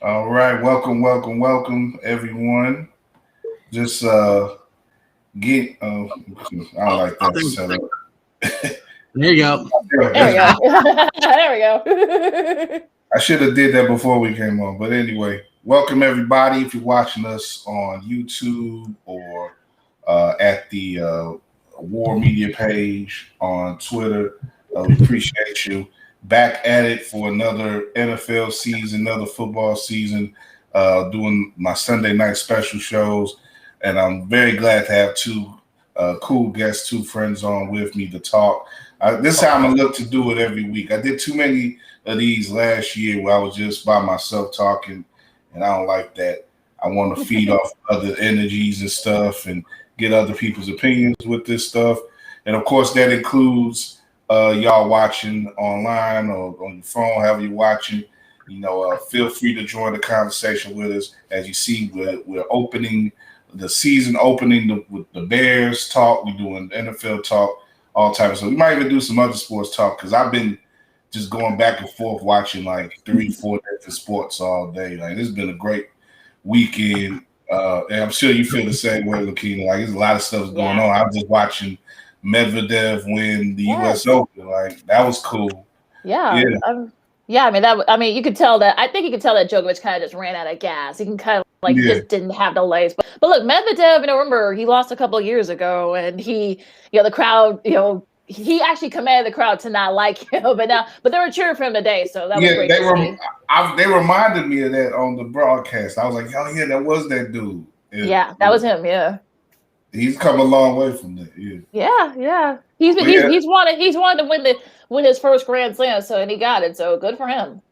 All right, welcome, everyone. Just get. I don't like that setup. There you go. There we go. There we go. I should have did that before we came on, but anyway, welcome everybody. If you're watching us on YouTube or at the WARR Media page on Twitter, we appreciate you. Back at it for another NFL season, another football season, doing my Sunday night special shows. And I'm very glad to have two cool guests, two friends on with me to talk. This is how I'm going to look to do it every week. I did too many of these last year where I was just by myself talking, and I don't like that. I want to feed off other energies and stuff and get other people's opinions with this stuff. And, of course, that includes y'all watching online or on your phone, however you're watching. Feel free to join the conversation with us. As you see, we're opening the season, with the Bears talk. We're doing NFL talk, all types. So we might even do some other sports talk because I've been just going back and forth watching like 3-4 different sports all day. Like, this has been a great weekend. And I'm sure you feel the same way, Lakeena. Like, there's a lot of stuff going on. I was just watching Medvedev win the U.S. Open. Like, that was cool. Yeah. I mean, you could tell that. I think you could tell that Djokovic kind of just ran out of gas. He can kind of just didn't have the legs. But look, Medvedev. Remember he lost a couple of years ago, and the crowd, he actually commanded the crowd to not like him. But they were cheering for him today, so that was great. They reminded me of that on the broadcast. I was like, oh yeah, that was that dude. That was him. Yeah. He's come a long way from that. Yeah. He's wanted to win his first Grand Slam, and he got it. So good for him.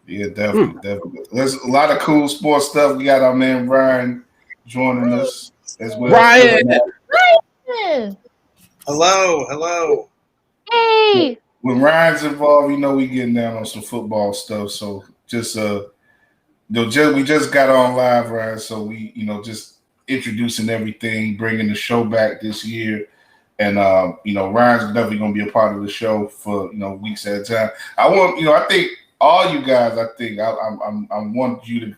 Yeah, definitely. There's a lot of cool sports stuff. We got our man Ryan joining us as well. Ryan. Hello. Hey. When Ryan's involved, we getting down on some football stuff. So just we just got on live, Ryan. So we just introducing everything, bringing the show back this year. And, Ryan's definitely going to be a part of the show for, weeks at a time. I think all you guys, I want you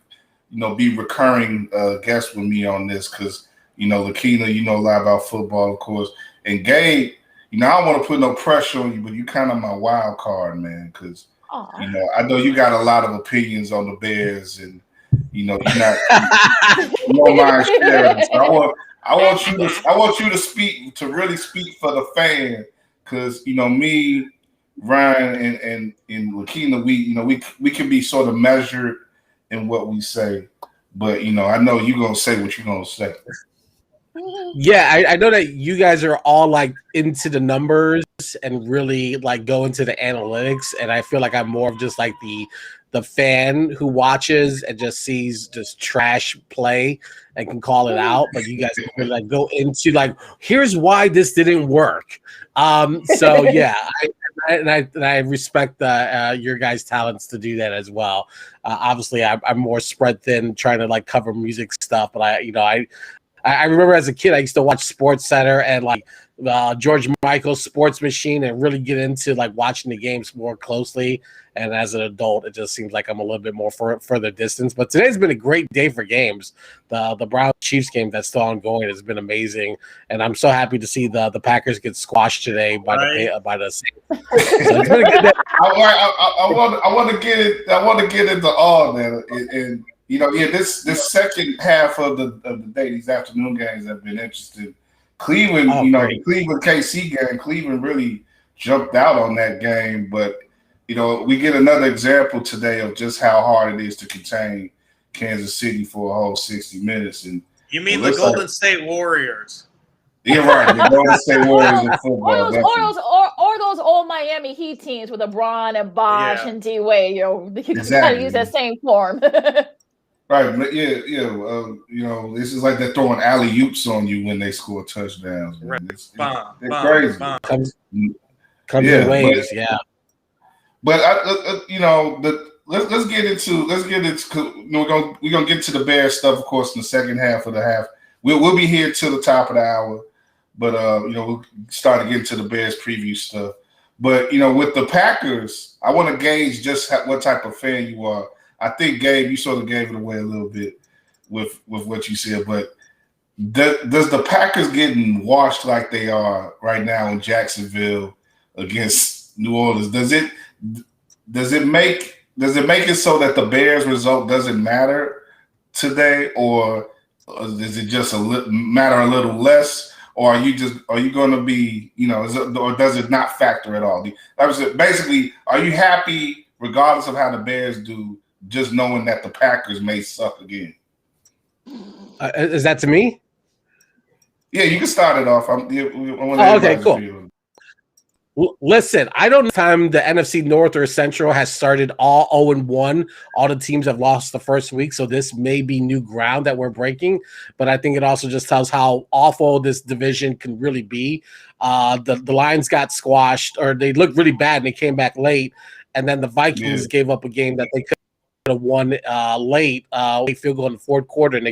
to, be recurring guests with me on this because, Lakeena, a lot about football, of course. And Gabe, I don't want to put no pressure on you, but you kind of my wild card, man, because, I know you got a lot of opinions on the Bears and, you're not you don't mind sharing. So I want you to really speak for the fan, because me, Ryan, and Lakeena, we can be sort of measured in what we say, but I know you're gonna say what you're gonna say. Yeah, I know that you guys are all like into the numbers and really like go into the analytics, and I feel like I'm more of just like the fan who watches and just sees just trash play and can call it out, but you guys can really like go into like, here's why this didn't work. So yeah, I respect your guys' talents to do that as well. Obviously, I'm more spread thin, trying to like cover music stuff, but I remember as a kid, I used to watch Sports Center and like George Michael's Sports Machine and really get into like watching the games more closely. And as an adult, it just seems like I'm a little bit more further distance. But today's been a great day for games. The Browns Chiefs game that's still ongoing has been amazing, and I'm so happy to see the Packers get squashed today by the Saints. So it's been a good day. I want to get it. I want to get into all that, and this second half of the day, these afternoon games have been interesting. Cleveland, the Cleveland KC game, Cleveland really jumped out on that game, but we get another example today of just how hard it is to contain Kansas City for a whole 60 minutes. And you mean the Golden State Warriors? Yeah, right. The Golden State Warriors in football. Or those old Miami Heat teams with LeBron and Bosh and D Wade. You can kind of use that same form. Right, but this is like they're throwing alley-oops on you when they score touchdowns. Right. It's crazy. Comes in waves, yeah. But let's get into we're gonna get to the Bears stuff, of course, in the second half of the half. We'll be here till the top of the hour, but we'll start to get into the Bears preview stuff. But with the Packers, I want to gauge just what type of fan you are. I think Gabe, you sort of gave it away a little bit with what you said, but does the Packers getting washed like they are right now in Jacksonville against New Orleans? Does it make it so that the Bears result doesn't matter today, or does it just matter a little less? Or are you going to be, or does it not factor at all? Basically, are you happy regardless of how the Bears do, just knowing that the Packers may suck again? Is that to me? Yeah, you can start it off. Okay, cool. Listen, I don't know if time the NFC North or Central has started all 0-1. All the teams have lost the first week, so this may be new ground that we're breaking. But I think it also just tells how awful this division can really be. The Lions got squashed, or they looked really bad, and they came back late. And then the Vikings gave up a game that they could have won late field goal in the fourth quarter, and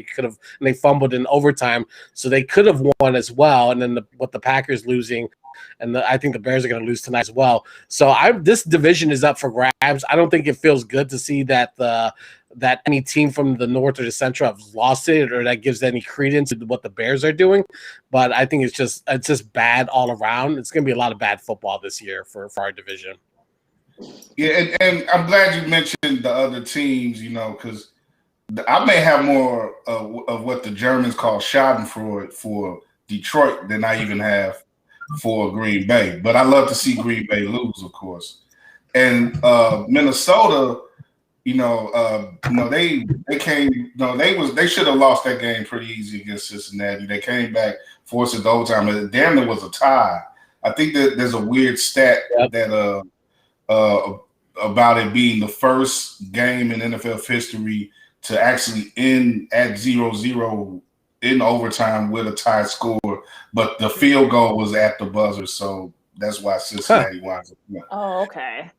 they fumbled in overtime, so they could have won as well. And then with the Packers losing. And I think the Bears are going to lose tonight as well. So this division is up for grabs. I don't think it feels good to see that that any team from the North or the Central have lost it, or that gives any credence to what the Bears are doing. But I think it's just bad all around. It's going to be a lot of bad football this year for our division. Yeah, and I'm glad you mentioned the other teams, because I may have more of what the Germans call Schadenfreude for Detroit than I even have for Green Bay, but I love to see Green Bay lose, of course. And Minnesota, they should have lost that game pretty easy against Cincinnati. They came back, forced it to overtime, and damn, there was a tie. I think that there's a weird stat that about it being the first game in NFL history to actually end at 0-0 in overtime with a tie score, but the field goal was at the buzzer, so that's why Cincinnati won. Oh, okay.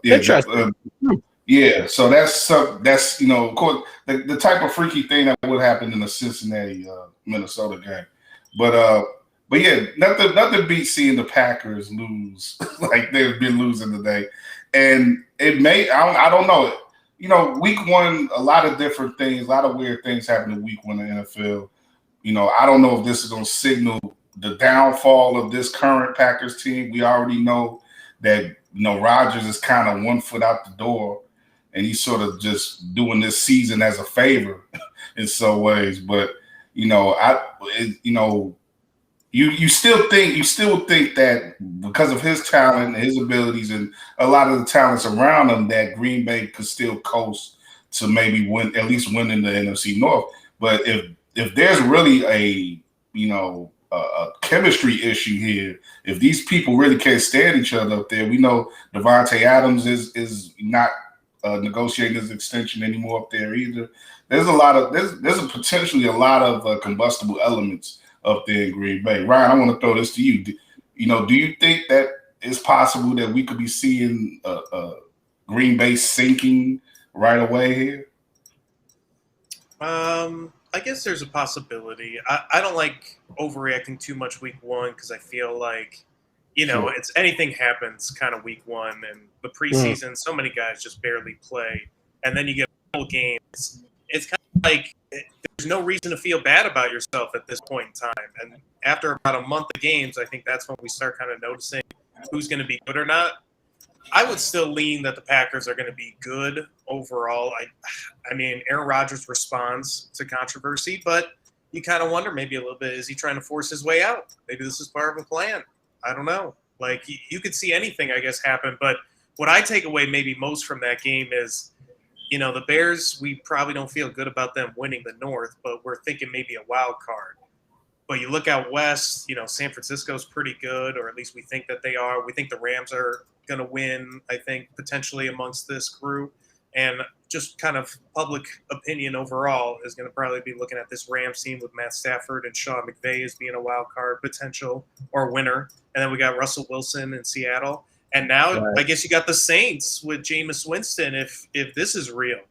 Interesting. So that's of course the type of freaky thing that would happen in the Cincinnati Minnesota game, but yeah, nothing beats seeing the Packers lose like they've been losing today, and it may I don't know. Week one, a lot of different things, a lot of weird things happen in week one in the NFL. I don't know if this is going to signal the downfall of this current Packers team. We already know that, Rodgers is kind of 1 foot out the door, and he's sort of just doing this season as a favor in some ways. But, you still think that because of his talent, his abilities, and a lot of the talents around him, that Green Bay could still coast to maybe at least win in the NFC North. But if there's really a chemistry issue here, if these people really can't stand each other up there, we know Devontae Adams is not negotiating his extension anymore up there either. There's potentially a lot of combustible elements up there in Green Bay. Ryan, I want to throw this to you. Do you think that it's possible that we could be seeing Green Bay sinking right away here? I guess there's a possibility. I don't like overreacting too much week one because I feel like, it's anything happens kind of week one, and the preseason, so many guys just barely play, and then you get a full game. It's kind of like there's no reason to feel bad about yourself at this point in time. And after about a month of games, I think that's when we start kind of noticing who's going to be good or not. I would still lean that the Packers are going to be good overall. I mean, Aaron Rodgers responds to controversy, but you kind of wonder maybe a little bit, is he trying to force his way out? Maybe this is part of a plan. I don't know. Like, you could see anything, I guess, happen. But what I take away maybe most from that game is, the Bears, we probably don't feel good about them winning the North, but we're thinking maybe a wild card. But you look out west, San Francisco's pretty good, or at least we think that they are. We think the Rams are going to win, I think, potentially amongst this group. And just kind of public opinion overall is going to probably be looking at this Rams team with Matt Stafford and Sean McVay as being a wild card potential or winner. And then we got Russell Wilson in Seattle. And now I guess you got the Saints with Jameis Winston if this is real.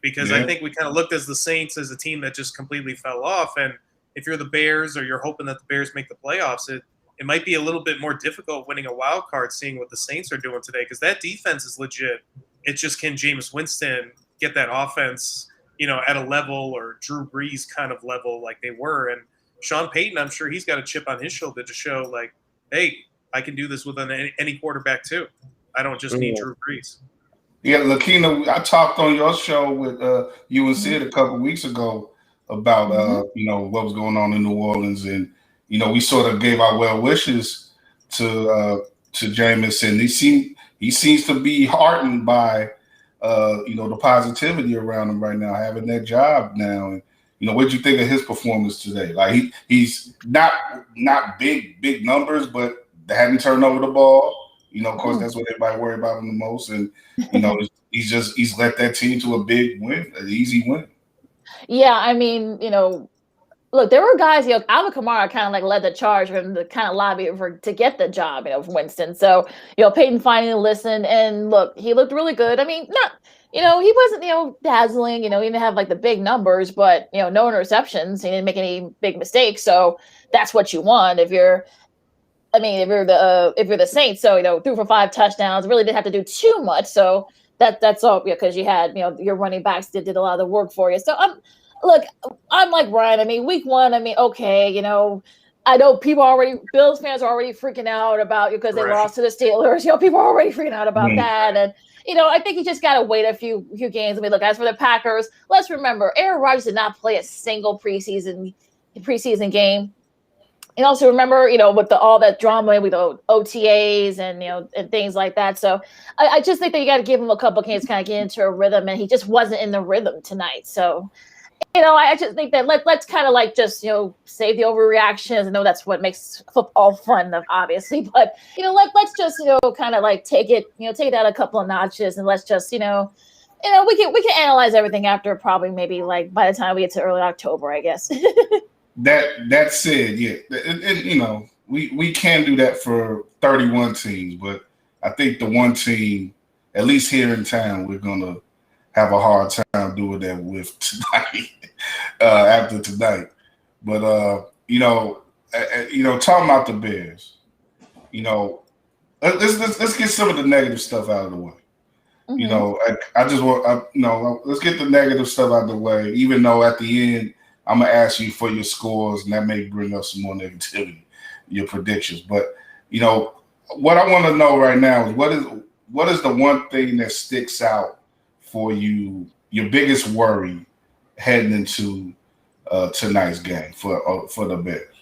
Because I think we kind of looked as the Saints as a team that just completely fell off. And if you're the Bears or you're hoping that the Bears make the playoffs, it might be a little bit more difficult winning a wild card seeing what the Saints are doing today because that defense is legit. It's just, can Jameis Winston get that offense, at a level or Drew Brees kind of level like they were. And Sean Payton, I'm sure he's got a chip on his shoulder to show like, hey, I can do this with any quarterback too. I don't just need Drew Brees. Yeah, Lakeena, I talked on your show with you and Sid a couple weeks ago about what was going on in New Orleans, and we sort of gave our well wishes to Jameis, and he seems to be heartened by the positivity around him right now, having that job now. And what'd you think of his performance today? Like he's not big numbers, but they hadn't turned over the ball. Of course, that's what everybody worry about him the most. And, he's led that team to a big win, an easy win. Yeah, I mean, look, there were guys, Alvin Kamara kind of like led the charge for him to kind of lobby to get the job, for Winston. So, Peyton finally listened, and look, he looked really good. I mean, he wasn't, dazzling, he didn't have like the big numbers, but, no interceptions. He didn't make any big mistakes. So that's what you want if you're the Saints. So, threw for 5 touchdowns, really didn't have to do too much. So that's all because you had, your running backs did a lot of the work for you. So I'm like Ryan. I mean, week 1, okay, I know Bills fans are already freaking out about because they lost to the Steelers. People are already freaking out about that. And, I think you just got to wait a few games. I mean, look, as for the Packers, let's remember, Aaron Rodgers did not play a single preseason game. And also remember, with all that drama with the OTAs and, and things like that. So I just think that you got to give him a couple of games to kind of get into a rhythm, and he just wasn't in the rhythm tonight. So, I just think that let's kind of like just, save the overreactions. I know that's what makes football fun, obviously, but, let's just, kind of like take it down a couple of notches, and let's just, we can analyze everything after probably maybe like by the time we get to early October, I guess. That said, yeah, and we can do that for 31 teams, but I think the one team, at least here in town, we're gonna have a hard time doing that with tonight. After tonight, but talking about the Bears, let's get some of the negative stuff out of the way. I just want let's get the negative stuff out of the way, even though at the end I'm gonna ask you for your scores, and that may bring up some more negativity, your predictions. But what I want to know right now is what is the one thing that sticks out for you, your biggest worry heading into tonight's game for the Bears?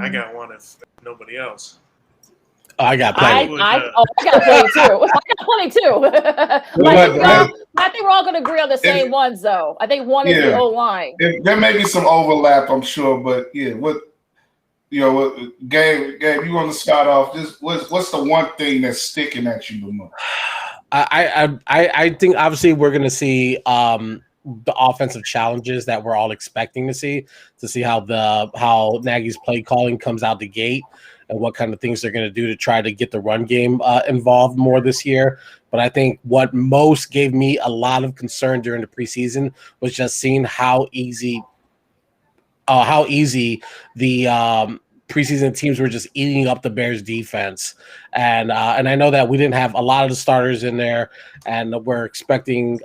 I got one if nobody else. I got plenty. I got plenty too. I think we're all going to agree on the same ones, though. I think one is the O-line. There may be some overlap, I'm sure, but Gabe, you want to start off? Just what's the one thing that's sticking at you the most? I think obviously we're going to see the offensive challenges that we're all expecting to see how Nagy's play calling comes out the gate, and what kind of things they're going to do to try to get the run game involved more this year. But I think what most gave me a lot of concern during the preseason was just seeing how easy the preseason teams were just eating up the Bears defense. And I know that we didn't have a lot of the starters in there, and we're expecting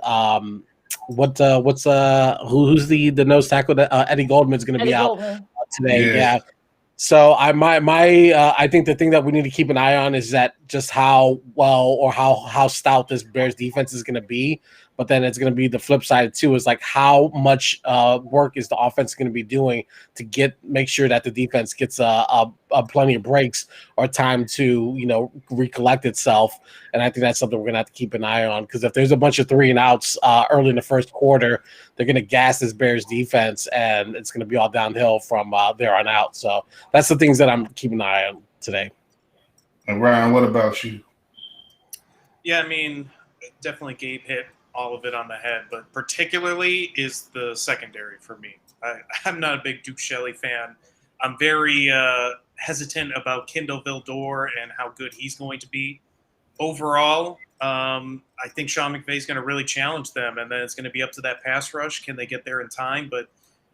who's the nose tackle that Eddie Goldman's going to be out today. Yeah. So I think the thing that we need to keep an eye on is that just how well or how stout this Bears defense is going to be. But then it's going to be the flip side too, is like how much work is the offense going to be doing to make sure that the defense gets plenty of breaks or time to recollect itself. And I think that's something we're going to have to keep an eye on, because if there's a bunch of 3 and outs early in the first quarter, they're going to gas this Bears defense, and it's going to be all downhill from there on out. So that's the things that I'm keeping an eye on today. And Ryan, what about you? Yeah, I mean, definitely Gabe hit all of it on the head, but particularly is the secondary for me. I'm not a big Duke Shelley fan. I'm very hesitant about Kindle Vildor and how good he's going to be. Overall, I think Sean McVay is going to really challenge them, and then it's going to be up to that pass rush. Can they get there in time? But,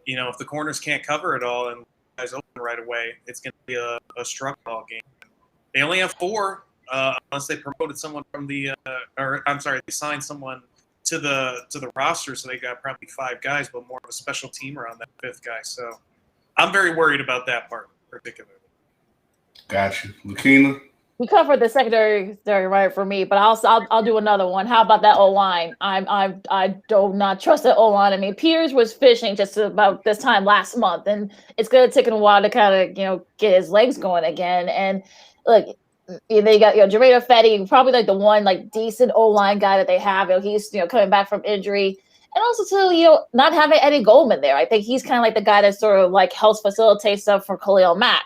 if the corners can't cover it all and guys open right away, it's going to be a struggle all game. They only have 4. unless they promoted someone from the, they signed someone to the roster, so they got probably 5 guys, but more of a special team around that 5th guy. So I'm very worried about that part particularly. Gotcha. Lakeena? You covered the secondary right for me, but I'll do another one. How about that O-line? I do not trust the O-line. I mean, Peters was fishing just about this time last month, and it's gonna take him a while to kind of get his legs going again. And look, they got Jermaine Fetty, probably like the one like decent O-line guy that they have. He's coming back from injury, and also too not having Eddie Goldman there. I think he's kind of like the guy that sort of like helps facilitate stuff for Khalil Mack.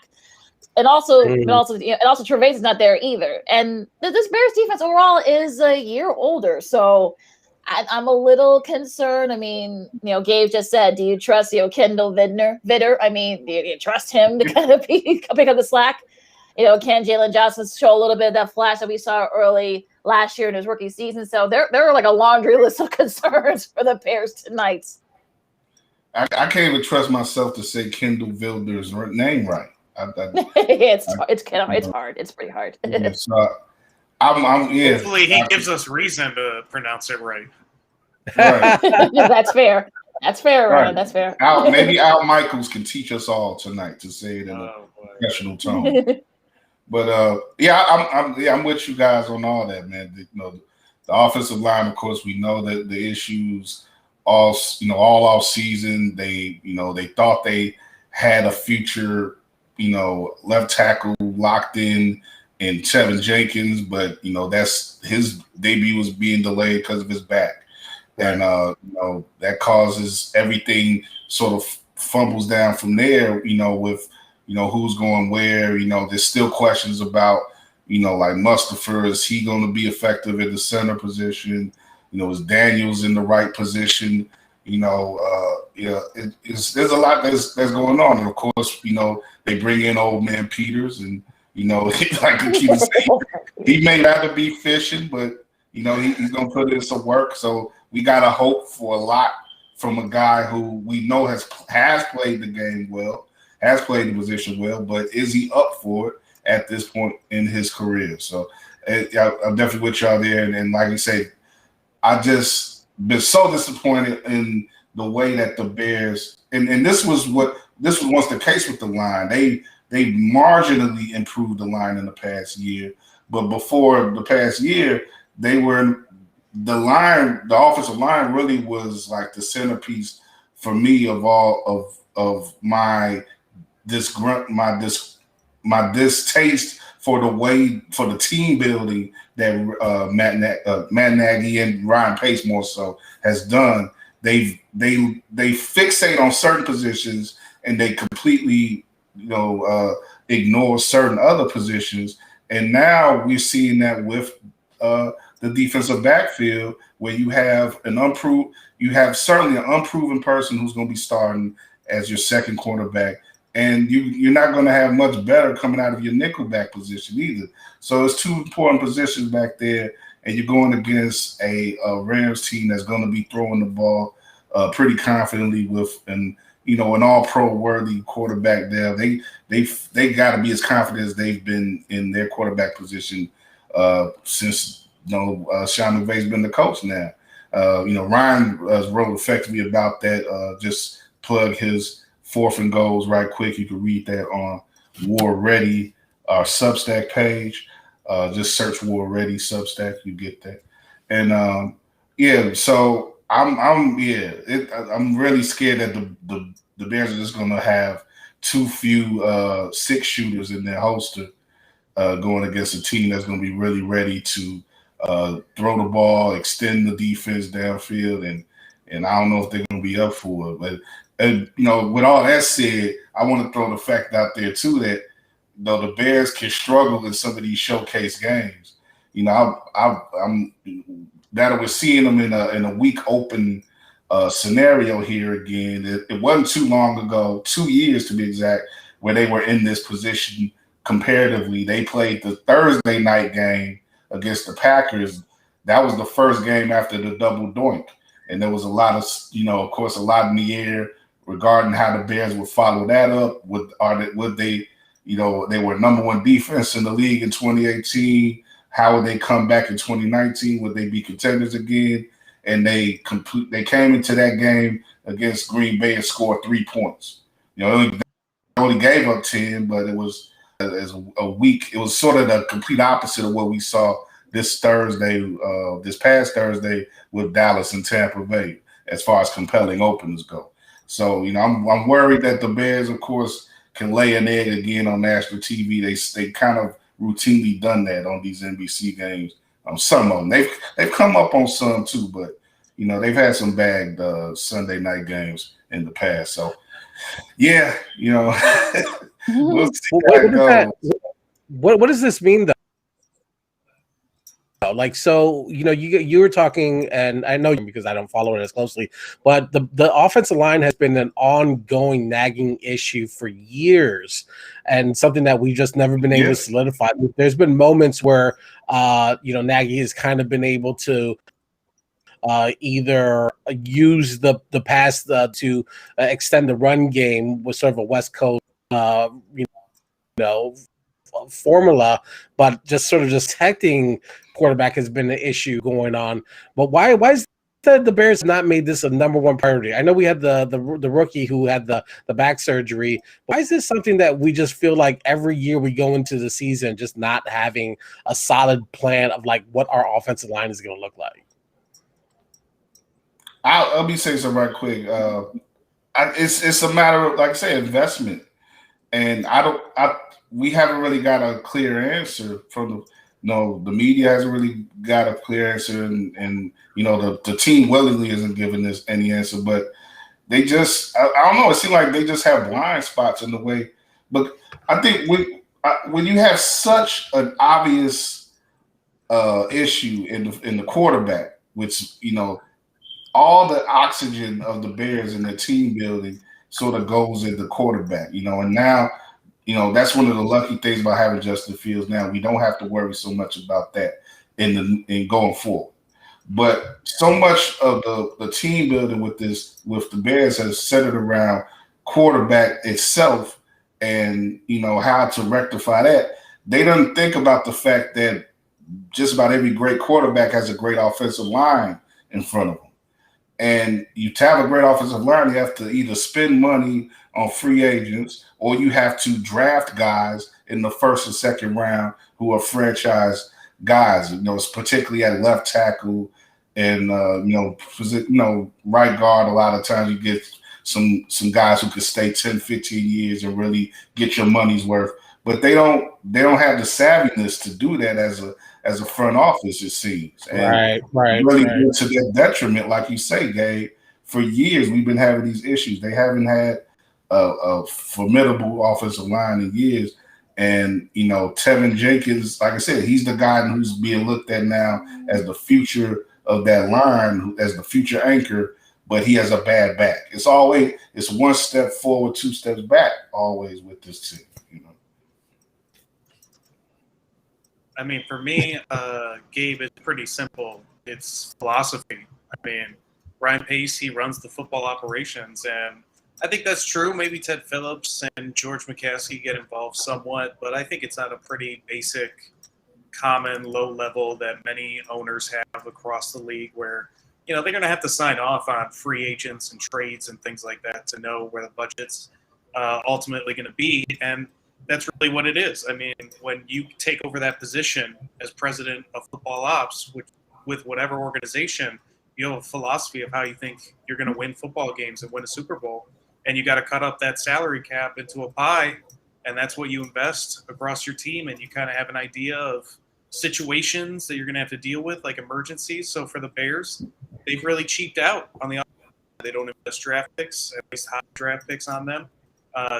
And also Trevathan's not there either. And this Bears defense overall is a year older, so I'm a little concerned. I mean, Gabe just said, do you trust Kendall Vidder? I mean, do you trust him to kind of pick up the slack? Can Jalen Johnson show a little bit of that flash that we saw early last year in his rookie season? So there are like a laundry list of concerns for the Bears tonight. I can't even trust myself to say Kendall Vidder's name right. It's hard. It's pretty hard. Hopefully he gives us reason to pronounce it right. Right. That's fair. That's fair, Ryan. That's fair. Maybe Al Michaels can teach us all tonight to say it in a professional tone. But I'm with you guys on all that, man. The offensive line, of course, we know that the issues all off season. They thought they had a future left tackle locked in Tevin Jenkins, but that's his debut was being delayed because of his back, and that causes everything sort of fumbles down from there. With who's going where. There's still questions about like Mustafa, is he going to be effective at the center position? Is Daniels in the right position? There's a lot that's going on. And of course, they bring in old man Peters, and like Lakeena said, he may rather be fishing, but he's gonna put in some work. So we gotta hope for a lot from a guy who we know has played the game well, has played the position well, but is he up for it at this point in his career? So I'm definitely with y'all there, and like you say, I just been so disappointed in the way that the Bears, and this was once the case with the line. They marginally improved the line in the past year, but before the past year, the offensive line really was like the centerpiece for me of all of my distaste for the team building that Matt Nagy and Ryan Pace more so has done. They fixate on certain positions and they completely ignore certain other positions. And now we're seeing that with the defensive backfield, where you have certainly an unproven person who's going to be starting as your second cornerback. And you're not going to have much better coming out of your nickelback position either. So it's 2 important positions back there, and you're going against a Rams team that's going to be throwing the ball pretty confidently with an all-pro worthy quarterback there. They got to be as confident as they've been in their quarterback position since Sean McVay's been the coach now. Ryan wrote effectively about that. Just plug his 4th and goals right quick. You can read that on WARR Ready, our Substack page. Just search WARR Ready Substack, you get that. And so I'm really scared that the Bears are just going to have too few 6-shooters in their holster going against a team that's going to be really ready to throw the ball, extend the defense downfield, and I don't know if they're going to be up for it. But with all that said, I want to throw the fact out there too that the Bears can struggle in some of these showcase games. I'm that we're seeing them in a week open scenario here again. It wasn't too long ago, 2 years to be exact, where they were in this position comparatively. They played the Thursday night game against the Packers. That was the first game after the double doink. And there was a lot of, of course, a lot in the air regarding how the Bears would follow that up. Would they, they were number 1 defense in the league in 2018. how would they come back in 2019? Would they be contenders again? And they came into that game against Green Bay and scored 3 points. You know, they only gave up 10, but it was as a week. It was sort of the complete opposite of what we saw this past Thursday with Dallas and Tampa Bay, as far as compelling openers go. So, you know, I'm worried that the Bears, of course, can lay an egg again on national TV. They kind of routinely done that on these NBC games. Some of them they've come up on some too, but you know they've had some bagged Sunday night games in the past. So yeah, you know, we'll see how it goes. What does this mean though? Like, so, you know, you were talking, and I know because I don't follow it as closely, but the offensive line has been an ongoing nagging issue for years, and something that we've just never been able to solidify. There's been moments where, you know, Nagy has kind of been able to either use the pass to extend the run game with sort of a West Coast, you know, formula, but just sort of protecting quarterback has been an issue going on. But why is the Bears not made this a number one priority? I know we had the rookie who had the back surgery. Why is this something that we just feel like every year we go into the season just not having a solid plan of like what our offensive line is going to look like? Let me say something right quick. It's a matter of, like I say, investment, and we haven't really got a clear answer from the media hasn't really got a clear answer, and you know the team willingly isn't giving us any answer. But they just, I don't know. It seems like they just have blind spots in the way. But I think when you have such an obvious issue in the quarterback, which you know all the oxygen of the Bears in the team building sort of goes in the quarterback, you know, and now. You know, that's one of the lucky things about having Justin Fields now. We don't have to worry so much about that in going forward. But so much of the team building with the Bears has centered around quarterback itself and, you know, how to rectify that. They don't think about the fact that just about every great quarterback has a great offensive line in front of them. And you have a great offensive line, you have to either spend money on free agents or you have to draft guys in the first and second round who are franchise guys. You know, it's particularly at left tackle and right guard. A lot of times you get some guys who could stay 10, 15 years and really get your money's worth. But they don't have the savviness to do that as a front office, it seems. And really to their detriment, like you say, Gabe, for years we've been having these issues. They haven't had a formidable offensive line in years. And, you know, Tevin Jenkins, like I said, he's the guy who's being looked at now as the future of that line, as the future anchor, but he has a bad back. It's one step forward, 2 steps back, always with this team, you know. I mean, for me, Gabe, it's pretty simple. It's philosophy. I mean, Ryan Pace, he runs the football operations, and I think that's true. Maybe Ted Phillips and George McCaskey get involved somewhat, but I think it's at a pretty basic, common, low level that many owners have across the league where, you know, they're going to have to sign off on free agents and trades and things like that to know where the budget's ultimately going to be. And that's really what it is. I mean, when you take over that position as president of football ops with whatever organization, you have a philosophy of how you think you're going to win football games and win a Super Bowl. And you got to cut up that salary cap into a pie, and that's what you invest across your team. And you kind of have an idea of situations that you're going to have to deal with, like emergencies. So for the Bears, they've really cheaped out on the offense. They don't invest draft picks, at least high draft picks on them.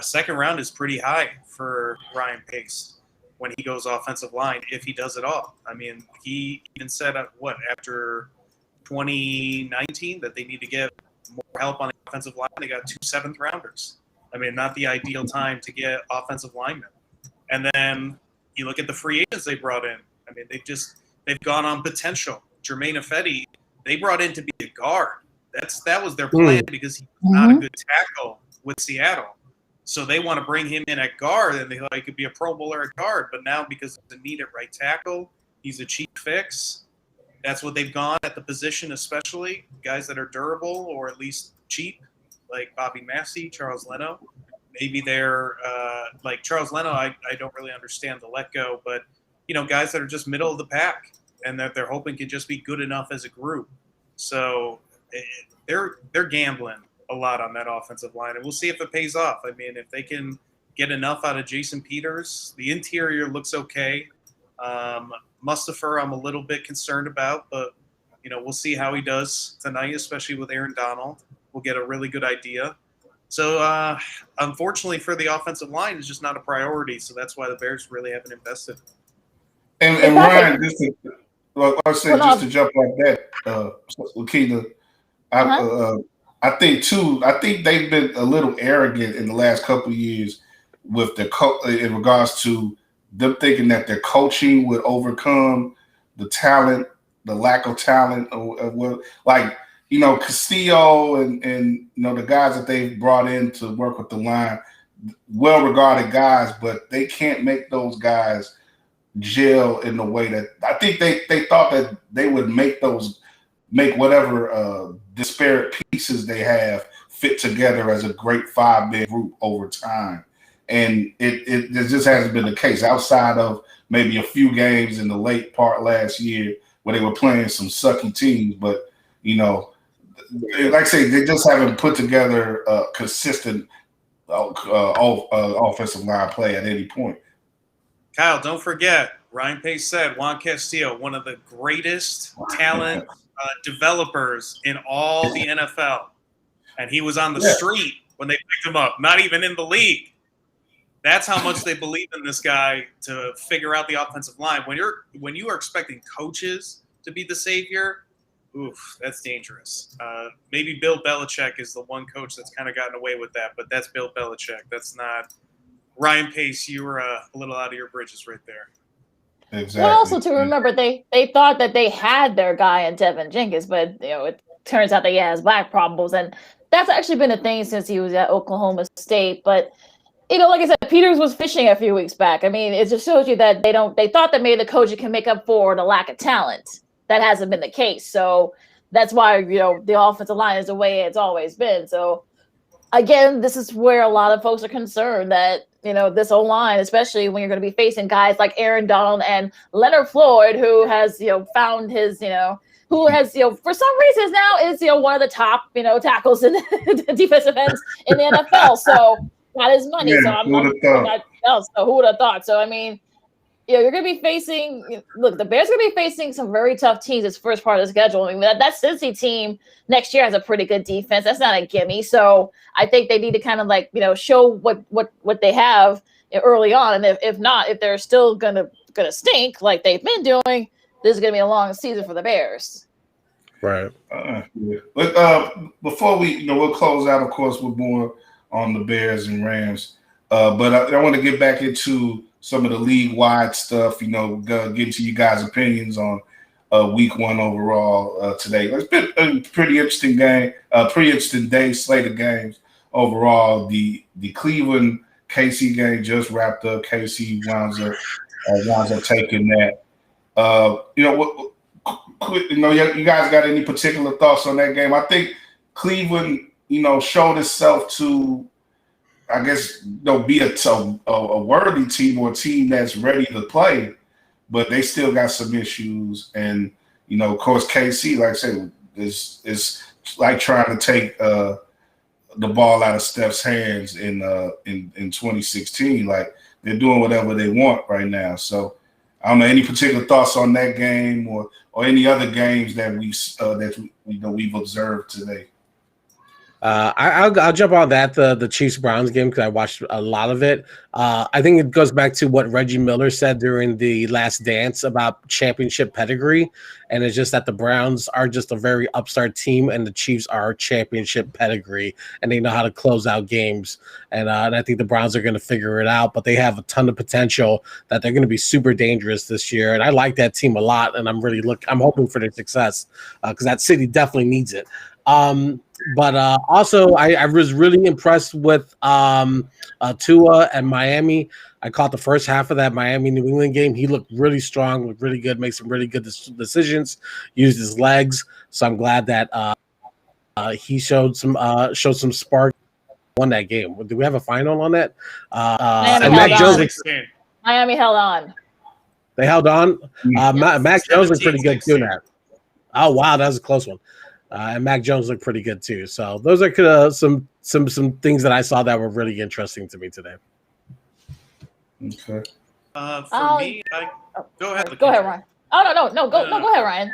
Second round is pretty high for Ryan Pace when he goes offensive line, if he does it all. I mean, he even said, after 2019 that they need to get more help on the offensive line. They got 2 7th-rounders. I mean, not the ideal time to get offensive linemen. And then you look at the free agents they brought in. I mean, they've gone on potential. Jermaine Ifedi, they brought in to be a guard. That was their plan because he's not a good tackle with Seattle. So they want to bring him in at guard, and they thought he could be a Pro Bowler at guard. But now because of the need at right tackle, He's a cheap fix. That's what they've gone at the position, especially guys that are durable or at least cheap, like Bobby Massey, Charles Leno. Maybe they're like Charles Leno. I don't really understand the let go, but guys that are just middle of the pack and that they're hoping can just be good enough as a group. So they're gambling a lot on that offensive line, and we'll see if it pays off. I mean, if they can get enough out of Jason Peters, the interior looks okay. Mustapher, I'm a little bit concerned about, but we'll see how he does tonight, especially with Aaron Donald. We'll get a really good idea. So, unfortunately for the offensive line, it's just not a priority. So that's why the Bears really haven't invested. And Ryan, just to jump on that, Lakeena, I think they've been a little arrogant in the last couple of years with in regards to them thinking that their coaching would overcome the talent, the lack of talent, Castillo and the guys that they've brought in to work with the line, well-regarded guys, but they can't make those guys gel in the way that I think they thought that they would make whatever disparate pieces they have fit together as a great five-man group over time. And it just hasn't been the case outside of maybe a few games in the late part last year where they were playing some sucky teams. But, like I say, they just haven't put together a consistent offensive line play at any point. Kyle, don't forget, Ryan Pace said Juan Castillo, one of the greatest talent developers in all the NFL. And he was on the street when they picked him up, not even in the league. That's how much they believe in this guy to figure out the offensive line. When you are expecting coaches to be the savior, oof, that's dangerous. Maybe Bill Belichick is the one coach that's kind of gotten away with that, but that's Bill Belichick. That's not Ryan Pace. You were a little out of your bridges right there. Exactly. Well, also to remember, they thought that they had their guy in Tevin Jenkins, but it turns out that he has back problems, and that's actually been a thing since he was at Oklahoma State. But like I said, Peters was fishing a few weeks back. I mean, it just shows you that they thought that maybe the coach can make up for the lack of talent. That hasn't been the case. So that's why, the offensive line is the way it's always been. So again, this is where a lot of folks are concerned that, this O-line, especially when you're going to be facing guys like Aaron Donald and Leonard Floyd, who has, found his, who has, for some reasons now is, one of the top, tackles in the defensive ends in the NFL. So got his money. Yeah, so I'm not else. So who would have thought? So, I mean, you're going to be facing – look, the Bears are going to be facing some very tough teams this first part of the schedule. I mean, that Cincy team next year has a pretty good defense. That's not a gimme. So I think they need to kind of show what they have early on. And if not, if they're still going to stink like they've been doing, this is going to be a long season for the Bears. Right. Yeah. But before we'll close out, of course, with more on the Bears and Rams. But I want to get back into some of the league-wide stuff, get to you guys' opinions on week one overall today. It's been a pretty interesting game, pretty interesting day, slate of games overall. The Cleveland KC game just wrapped up. KC winds up taking that. You guys got any particular thoughts on that game? I think Cleveland, showed itself to, I guess, be a worthy team or a team that's ready to play, but they still got some issues. And, of course, KC, like I said, is like trying to take the ball out of Steph's hands in 2016. Like, they're doing whatever they want right now. So I don't know, any particular thoughts on that game or any other games that we've observed today? I'll jump on that, the Chiefs-Browns game, because I watched a lot of it. I think it goes back to what Reggie Miller said during the Last Dance about championship pedigree, and it's just that the Browns are just a very upstart team, and the Chiefs are championship pedigree, and they know how to close out games. And I think the Browns are going to figure it out, but they have a ton of potential that they're going to be super dangerous this year, and I like that team a lot, and I'm hoping for their success because that city definitely needs it. But also, I was really impressed with Tua and Miami. I caught the first half of that Miami New England game. He looked really strong, looked really good, made some really good decisions, used his legs. So I'm glad that he showed some spark. Won that game. Do we have a final on that? Miami And held Mac on. Jones. Miami held on. They held on. Mac Jones looked pretty good too. That. Oh wow, that was a close one. And Mac Jones looked pretty good too. So those are some things that I saw that were really interesting to me today. Okay. For me, go ahead. Go ahead, Ryan. Oh no, go ahead, Ryan.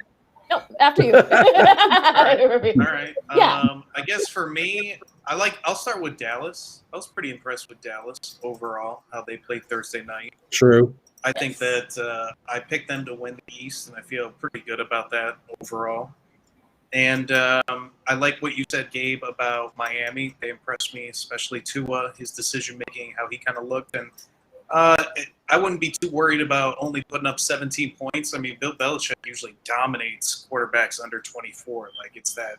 No, after you. All right. Yeah. I guess for me, I'll start with Dallas. I was pretty impressed with Dallas overall, how they played Thursday night. True. I think that I picked them to win the East, and I feel pretty good about that overall. And I like what you said, Gabe, about Miami. They impressed me, especially Tua, his decision-making, how he kind of looked. And I wouldn't be too worried about only putting up 17 points. I mean, Bill Belichick usually dominates quarterbacks under 24. Like, it's that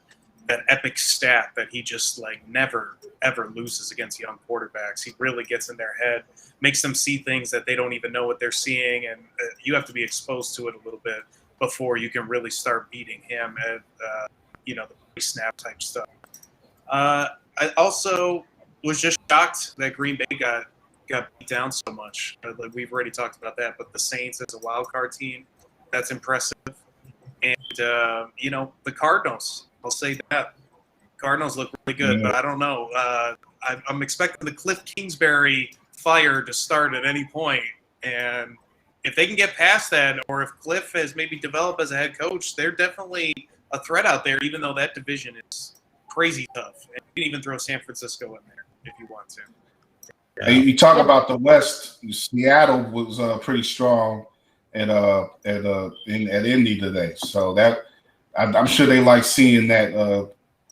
epic stat that he just, like, never, ever loses against young quarterbacks. He really gets in their head, makes them see things that they don't even know what they're seeing, and you have to be exposed to it a little bit before you can really start beating him at, the pre-snap type stuff. I also was just shocked that Green Bay got beat down so much. Like, we've already talked about that, but the Saints as a wild card team, that's impressive. And, the Cardinals, I'll say that. Cardinals look really good, but I don't know. I'm expecting the Cliff Kingsbury fire to start at any point, and if they can get past that, or if Cliff has maybe developed as a head coach, they're definitely a threat out there, even though that division is crazy tough. And you can even throw San Francisco in there if you want to. Yeah. You talk about the West. Seattle was pretty strong at Indy today, so that I'm sure they like seeing that.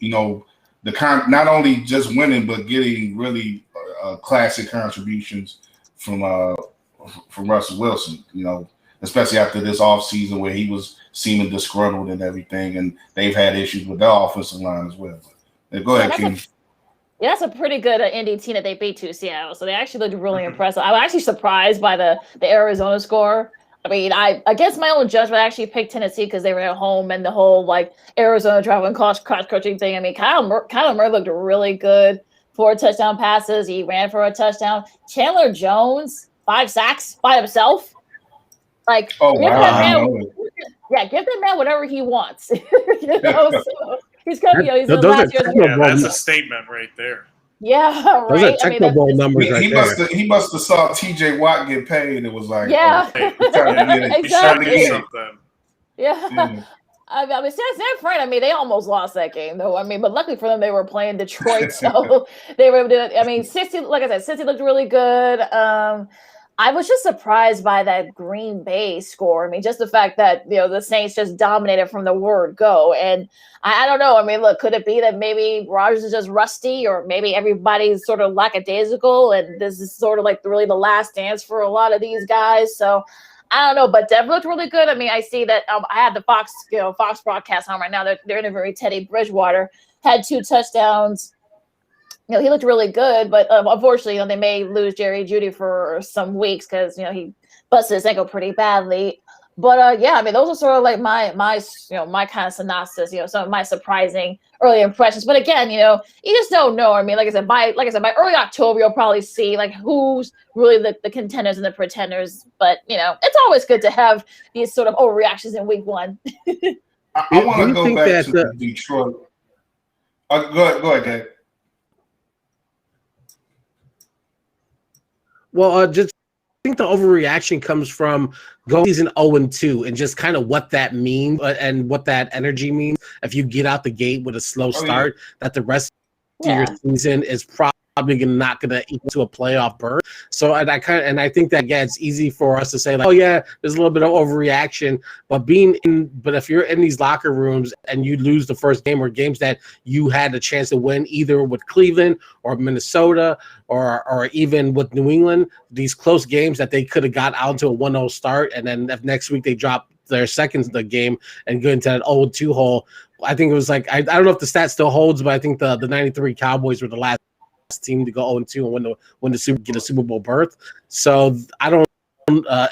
Not only just winning, but getting really classic contributions from Russell Wilson. Especially after this offseason where he was seeming disgruntled and everything, and they've had issues with their offensive line as well. But, go ahead, Kim. Yeah, that's a pretty good Indy team that they beat to Seattle. So they actually looked really impressive. I was actually surprised by the Arizona score. I mean, I against my own judgment, I actually picked Tennessee because they were at home, and the whole Arizona traveling cross coaching thing. I mean, Kyler Murray looked really good. 4 touchdown passes. He ran for a touchdown. Chandler Jones, 5 sacks by himself. Give that man whatever he wants. So he's coming. He's that's a statement right there. Yeah, right. Those are technical numbers he must have saw TJ Watt get paid, and it was like, exactly. Something. Yeah. I mean, San Fran, I mean, they almost lost that game, though. I mean, but luckily for them, they were playing Detroit, so they were able to. I mean, Cincy looked really good. I was just surprised by that Green Bay score. I mean, just the fact that, the Saints just dominated from the word go. And I don't know. I mean, look, could it be that maybe Rodgers is just rusty, or maybe everybody's sort of lackadaisical, and this is sort of really the last dance for a lot of these guys? So I don't know, but Dev looked really good. I mean, I see that I have the Fox broadcast on right now. They're interviewing Teddy Bridgewater, had 2 touchdowns. He looked really good, but unfortunately, they may lose Jerry Jeudy for some weeks because he busted his ankle pretty badly. But I mean, those are sort of my kind of synopsis. Some of my surprising early impressions. But again, you just don't know. I mean, like I said, by early October, you'll probably see who's really the contenders and the pretenders. But it's always good to have these sort of overreactions in week 1. I want to go back to Detroit. Go ahead, Gabe. Well, just I think the overreaction comes from going season 0-2 and just kind of what that means and what that energy means. If you get out the gate with a slow start, that the rest of your season is probably not going to equal to a playoff berth. So I think that it's easy for us to say there's a little bit of overreaction, but if you're in these locker rooms and you lose the first game or games that you had a chance to win either with Cleveland or Minnesota or even with New England, these close games that they could have got out to a 1-0 start, and then if next week they drop their second game and go into that 0-2 hole. I think it was like I don't know if the stat still holds, but I think the 93 Cowboys were the last team to go 0-2 and get a Super Bowl berth. So I don't.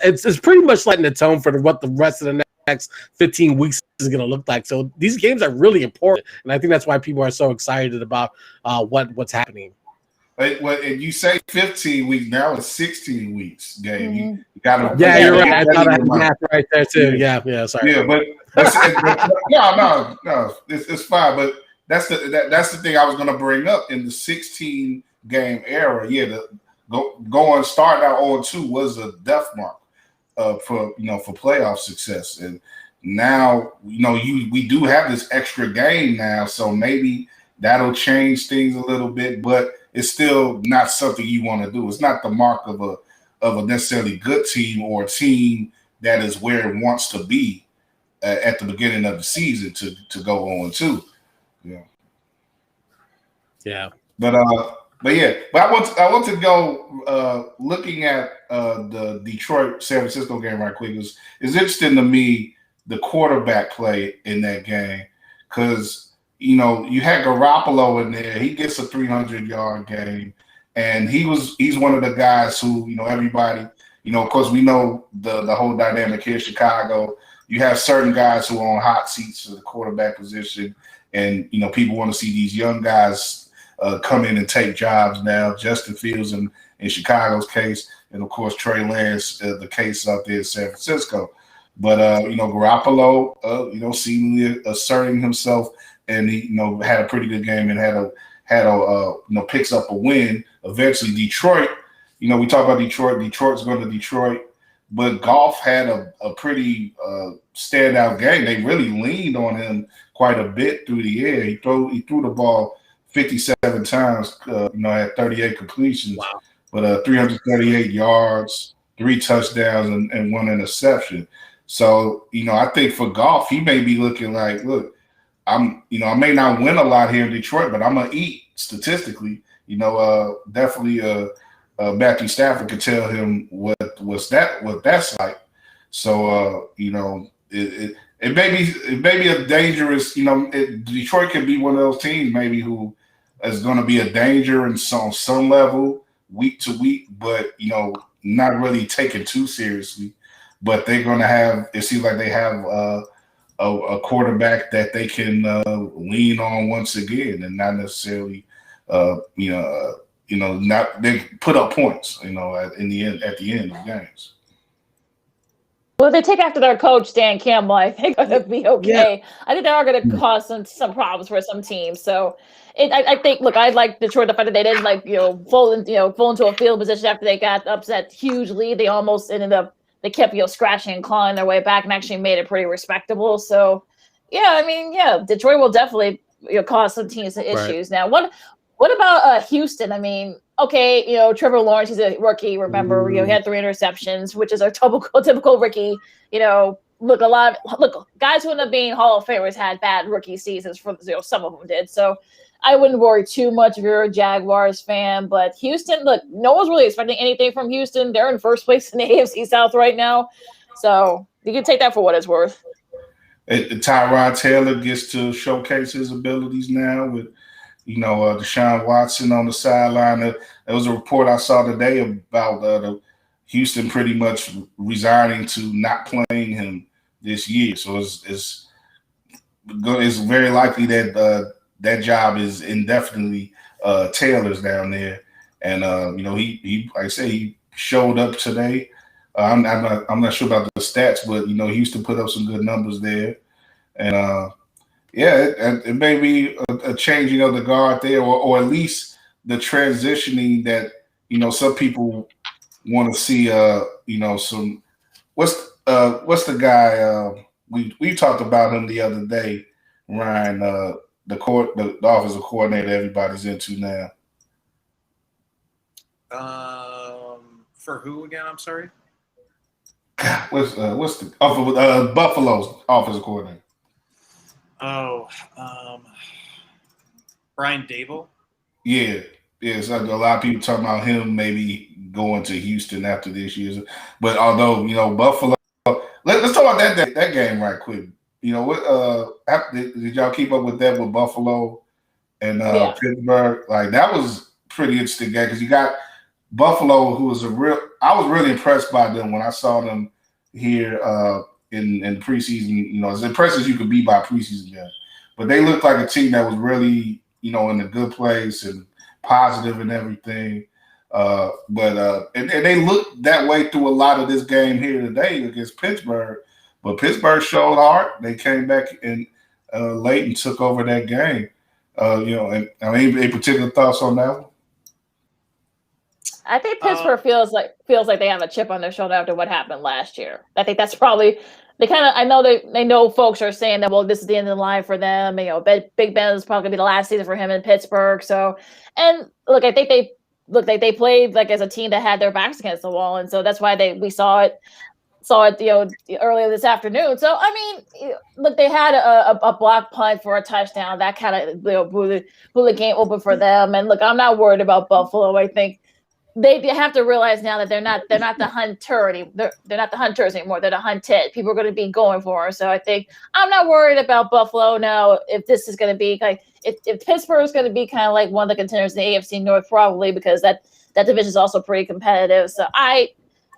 It's pretty much setting the tone for what the rest of the next 15 weeks is going to look like. So these games are really important, and I think that's why people are so excited about what's happening. Well, and you say 15 weeks, now it's 16 weeks, Gabe. You gotta, you're right. I thought I had math right there too. Yeah, sorry. Yeah, but no, it's fine. But that's the thing I was gonna bring up in the 16 game era. Yeah, going starting out 0-2 was a death mark for playoff success. And now we do have this extra game now, so maybe that'll change things a little bit, but it's still not something you want to do. It's not the mark of a necessarily good team or a team that is where it wants to be at the beginning of the season to go 0-2. Yeah. Yeah. But I want to go looking at the Detroit San Francisco game right quick. It's interesting to me the quarterback play in that game because you had Garoppolo in there. He gets a 300-yard game, and he's one of the guys who everybody of course we know the whole dynamic here in Chicago. You have certain guys who are on hot seats for the quarterback position, and people want to see these young guys come in and take jobs now. Justin Fields in Chicago's case, and of course Trey Lance, the case out there in San Francisco. But Garoppolo, seemingly asserting himself, and he had a pretty good game and had picks up a win. Eventually, Detroit. We talk about Detroit. Detroit's going to Detroit, but Goff had a pretty standout game. They really leaned on him quite a bit through the air. He threw the ball 57 times. Had 38 completions, wow, but 338 yards, 3 touchdowns, and 1 interception. So I think for Goff, he may be looking like, look, I may not win a lot here in Detroit, but I'm gonna eat statistically. Definitely Matthew Stafford could tell him what that's like. So it may be a dangerous. Detroit can be one of those teams maybe who is going to be a danger on some level week to week, but not really taken too seriously. But they're going to have. It seems like they have a quarterback that they can lean on once again, and not necessarily, not they put up points, at the end of games. Well, if they take after their coach Dan Campbell, I think they're going to be okay. Yeah. I think they are going to cause some problems for some teams. So, I think. Look, I like Detroit the fact that they didn't fall into a field position after they got upset huge lead. They almost ended up. They kept scratching and clawing their way back and actually made it pretty respectable. So, Detroit will definitely cause some teams some issues. Right. Now, what about Houston? I mean, okay, Trevor Lawrence, he's a rookie. Remember, he had 3 interceptions, which is a typical rookie. Look, guys who end up being Hall of Famers had bad rookie seasons. For some of them did. So I wouldn't worry too much if you're a Jaguars fan. But Houston, look, no one's really expecting anything from Houston. They're in first place in the AFC South right now. So you can take that for what it's worth. Tyrod Taylor gets to showcase his abilities now with, Deshaun Watson on the sideline. There was a report I saw today about Houston pretty much resigning to not playing him this year. So it's very likely that that job is indefinitely Taylor's down there. And he like I say, he showed up today. I'm not sure about the stats, but Houston put up some good numbers there. And it may be a changing of the guard there, or at least the transitioning that some people want to see. Some what's the guy we talked about him the other day, Ryan, the offensive coordinator everybody's into now. For who again? I'm sorry. What's the Buffalo's offensive coordinator? Oh, Brian Dable. Yeah. So a lot of people talking about him maybe going to Houston after this year. But although Buffalo, let's talk about that game right quick. You know what? Did y'all keep up with that with Buffalo and Pittsburgh? Like that was pretty interesting game because you got Buffalo, who was I was really impressed by them when I saw them here in preseason. You know, as impressed as you could be by preseason game, but they looked like a team that was really, you know, in a good place and positive and everything. And they looked that way through a lot of this game here today against Pittsburgh. But Pittsburgh showed heart. They came back in late and took over that game. You know, and I mean, any particular thoughts on that one? I think Pittsburgh feels like they have a chip on their shoulder after what happened last year. I think that's probably I know they know folks are saying that, well, this is the end of the line for them. You know, Big Ben is probably gonna be the last season for him in Pittsburgh. So, and look, I think they played like as a team that had their backs against the wall, and so that's why we saw it, you know, earlier this afternoon. So I mean, look, they had a block punt for a touchdown that kind of, you know, blew the game open for them. And look, I'm not worried about Buffalo. I think they have to realize now that they're not the hunter anymore. They're not the hunters anymore. They're the hunted. People are going to be going for them. So I think I'm not worried about Buffalo now. If this is going to be like if Pittsburgh is going to be kind of like one of the contenders in the AFC North, probably because that division is also pretty competitive. So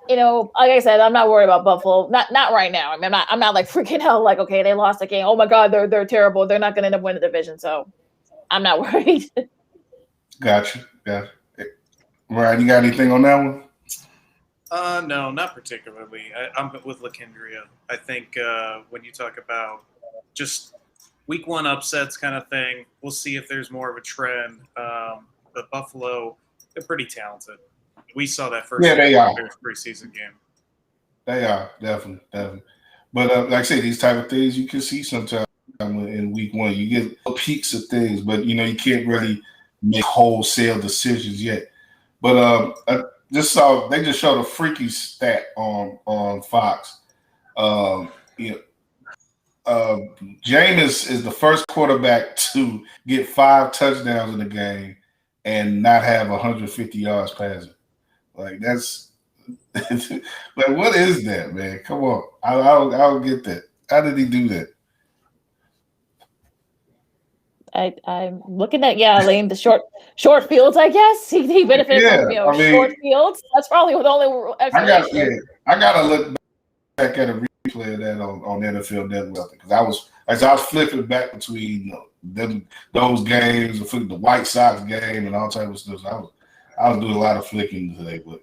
you know, like I said, I'm not worried about Buffalo. Not right now. I mean, I'm not like freaking out like, okay, they lost the game. Oh my God, they're terrible. They're not going to end up winning the division. So I'm not worried. Gotcha. Ryan, you got anything on that one? No, not particularly. I'm with Lakeena. I think when you talk about just week one upsets kind of thing, we'll see if there's more of a trend. But Buffalo, they're pretty talented. We saw that first preseason game. They are, definitely. But like I say, these type of things you can see sometimes in week one. You get peaks of things, but, you know, you can't really make wholesale decisions yet. But I just saw they just showed a freaky stat on Fox. You know, Jameis is the first quarterback to get 5 touchdowns in a game and not have 150 yards passing. Like that's like what is that, man? Come on, I don't get that. How did he do that? I'm looking at Lane, the short fields. I guess he benefited from short fields. That's probably the only explanation. I gotta look back at a replay of that on NFL Network because I was flipping back between those games, the White Sox game, and all type of stuff. So I was doing a lot of flicking today, but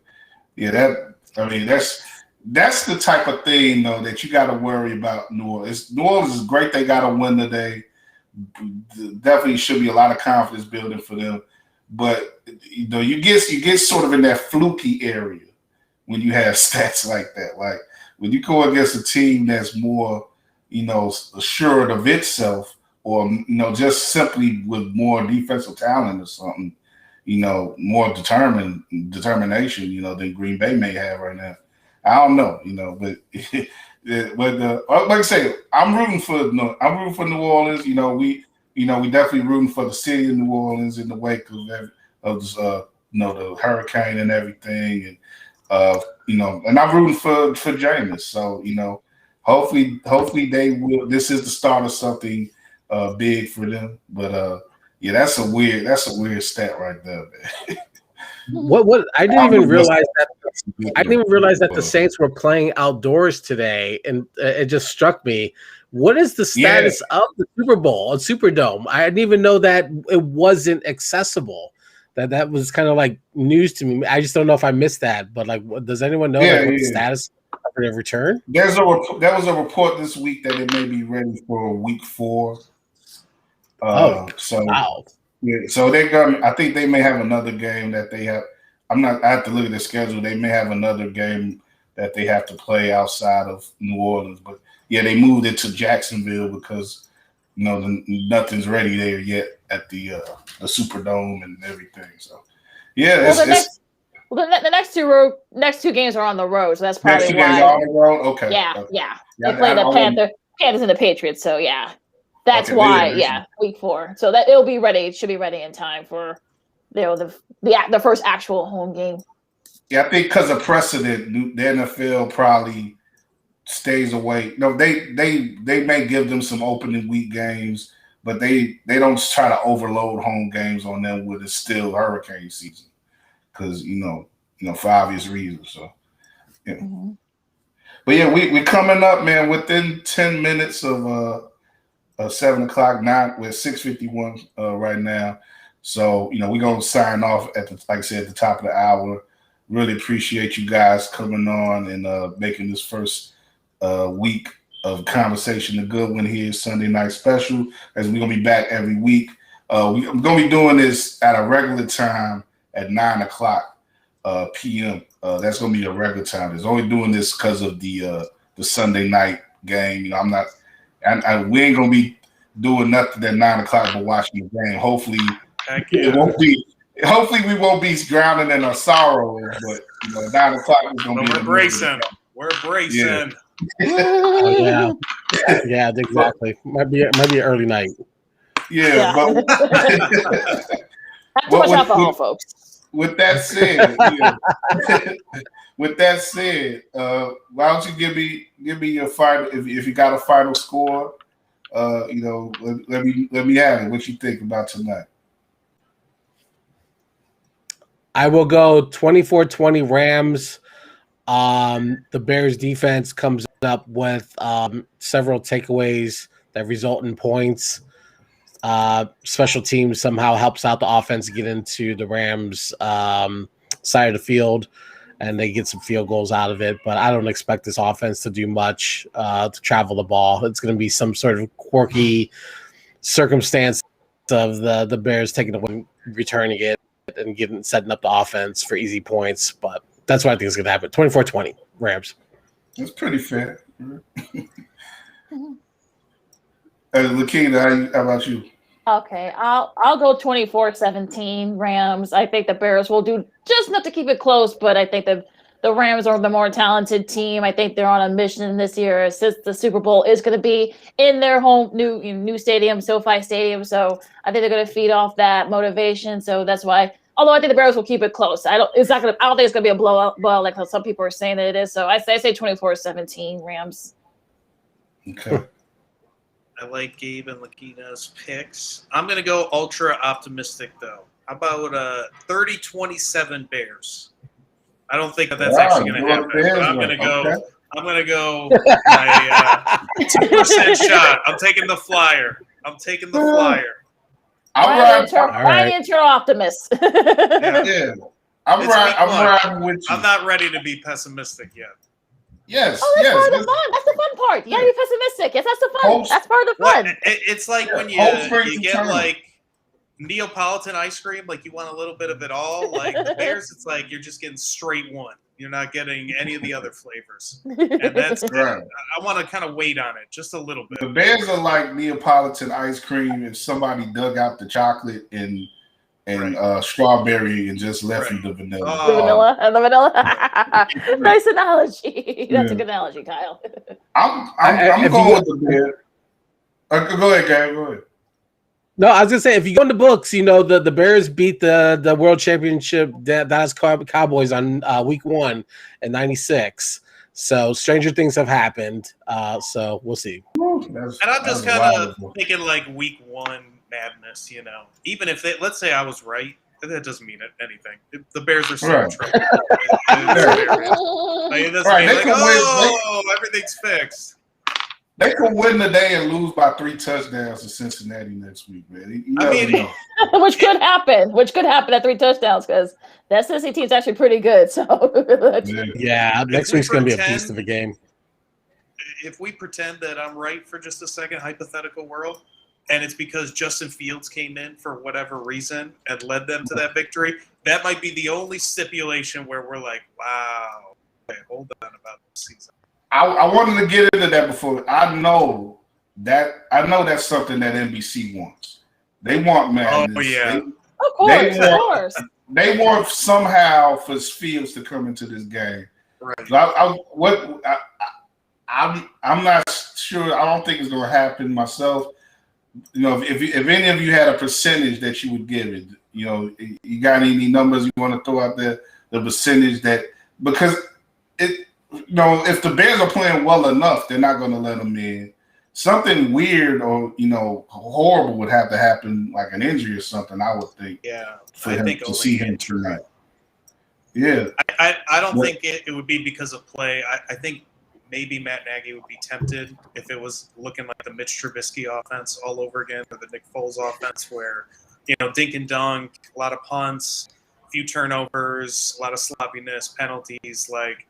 that's the type of thing though that you got to worry about. New Orleans is great; they got a win today. Definitely should be a lot of confidence building for them, but you know you get sort of in that fluky area when you have stats like that. Like when you go against a team that's more, you know, assured of itself, or you know, just simply with more defensive talent or something, you know, more determination, you know, than Green Bay may have right now. I don't know, you know, but. Like I say, I'm rooting for New Orleans. You know, we definitely rooting for the city of New Orleans in the wake of the hurricane and everything, and you know, and I'm rooting for Jameis. So you know, hopefully they will. This is the start of something big for them. But yeah, that's a weird stat right there, man. What I didn't even realize that the Saints were playing outdoors today, and it just struck me. What is the status of the Super Bowl on Superdome? I didn't even know that it wasn't accessible. That was kind of like news to me. I just don't know if I missed that. But like, does anyone know what the status of their return? There was a report this week that it may be ready for week 4. Wow. Yeah, so they're going. I think they may have another game that they have. I have to look at the schedule. They may have another game that they have to play outside of New Orleans. But yeah, they moved it to Jacksonville because you know nothing's ready there yet at the Superdome and everything. So yeah, the next two games are on the road, so that's probably next 2 games are on the road. Okay. Yeah. They play the Panthers and the Patriots. So yeah. That's why, week 4. So that it'll be ready. It should be ready in time for the first actual home game. Yeah, I think because of precedent, the NFL probably stays away. No, they may give them some opening week games, but they don't try to overload home games on them with it's still hurricane season because for obvious reasons. So yeah. Mm-hmm. But yeah, we coming up, man, within 10 minutes of 7 o'clock. Now we're 6:51 right now. So we're gonna sign off like I said, at the top of the hour. Really appreciate you guys coming on and making this first week of Conversation a good one here, Sunday night special, as we're gonna be back every week. We're gonna be doing this at a regular time at 9 o'clock p.m. That's gonna be a regular time. It's only doing this because of the Sunday night game. We ain't gonna be doing nothing at 9 o'clock but watching the game. Hopefully, it won't be. Hopefully, we won't be drowning in our sorrows. But 9 o'clock is gonna be. We're bracing. We're bracing. Yeah. Yeah, exactly. Might be an early night. Yeah. But have to watch out for home, folks. With that said, why don't you give me your final? If you got a final score, let me have it. What you think about tonight? I will go 24-20 Rams. The Bears defense comes up with several takeaways that result in points. Special teams somehow helps out the offense to get into the Rams side of the field, and they get some field goals out of it. But I don't expect this offense to do much to travel the ball. It's going to be some sort of quirky circumstance of the Bears taking the returning it and setting up the offense for easy points. But that's what I think is going to happen. 24-20 Rams. That's pretty fair. Lakeena, how about you? Okay, I'll go 24-17 Rams. I think the Bears will do just enough to keep it close, but I think the Rams are the more talented team. I think they're on a mission this year since the Super Bowl is going to be in their home new stadium, SoFi Stadium. So I think they're going to feed off that motivation. So that's why. Although I think the Bears will keep it close. I don't think it's going to be a blowout like how some people are saying that it is. So I say 24-17 Rams. Okay. I like Gabe and Lakeena's picks. I'm going to go ultra optimistic, though. How about 30-27 Bears? I don't think that's actually going to happen. But I'm going to go. Okay. I'm going to go my 2% shot. I'm taking the flyer. Ryan, you're optimist. Yeah. I'm riding with you. I'm not ready to be pessimistic yet. Yes. Oh, that's part of the fun. That's the fun part. You gotta be pessimistic. Yes, that's the fun. That's part of the fun. It's like when you get like Neapolitan ice cream, like you want a little bit of it all. Like the Bears, it's like you're just getting straight one. You're not getting any of the other flavors. And that's right. I want to kind of wait on it just a little bit. The Bears are like Neapolitan ice cream if somebody dug out the chocolate and strawberry and just left you the vanilla. The vanilla. Nice analogy. That's a good analogy, Kyle. I'm going with the Bears. Go ahead, Gabe. Go ahead. No, I was gonna say if you go in the books, the Bears beat the World Championship Dallas Cowboys on week 1 in '96. So stranger things have happened. So we'll see. And I'm just kind of thinking like week 1 madness. Even if let's say I was right, that doesn't mean anything. The Bears are still in trouble. It doesn't mean like, everything's fixed. They could win today and lose by 3 touchdowns to Cincinnati next week, man. Which could happen. At 3 touchdowns because that Cincinnati team's actually pretty good. So yeah, next week's going to be a beast of a game. If we pretend that I'm right for just a second, hypothetical world, and it's because Justin Fields came in for whatever reason and led them to that victory, that might be the only stipulation where we're like, wow, okay, hold on about this season. I wanted to get into that before. I know that's something that NBC wants. They want madness. Oh yeah, of course. They want somehow for Fields to come into this game. Right. So I'm not sure. I don't think it's going to happen myself. If any of you had a percentage that you would give it, you got any numbers you want to throw out there? The percentage that because if the Bears are playing well enough, they're not going to let him in. Something weird or horrible would have to happen, like an injury or something. I would think. Yeah, for him to see him tonight. Yeah, I don't think it would be because of play. I think maybe Matt Nagy would be tempted if it was looking like the Mitch Trubisky offense all over again, or the Nick Foles offense, where dink and dunk, a lot of punts, a few turnovers, a lot of sloppiness, penalties. Like,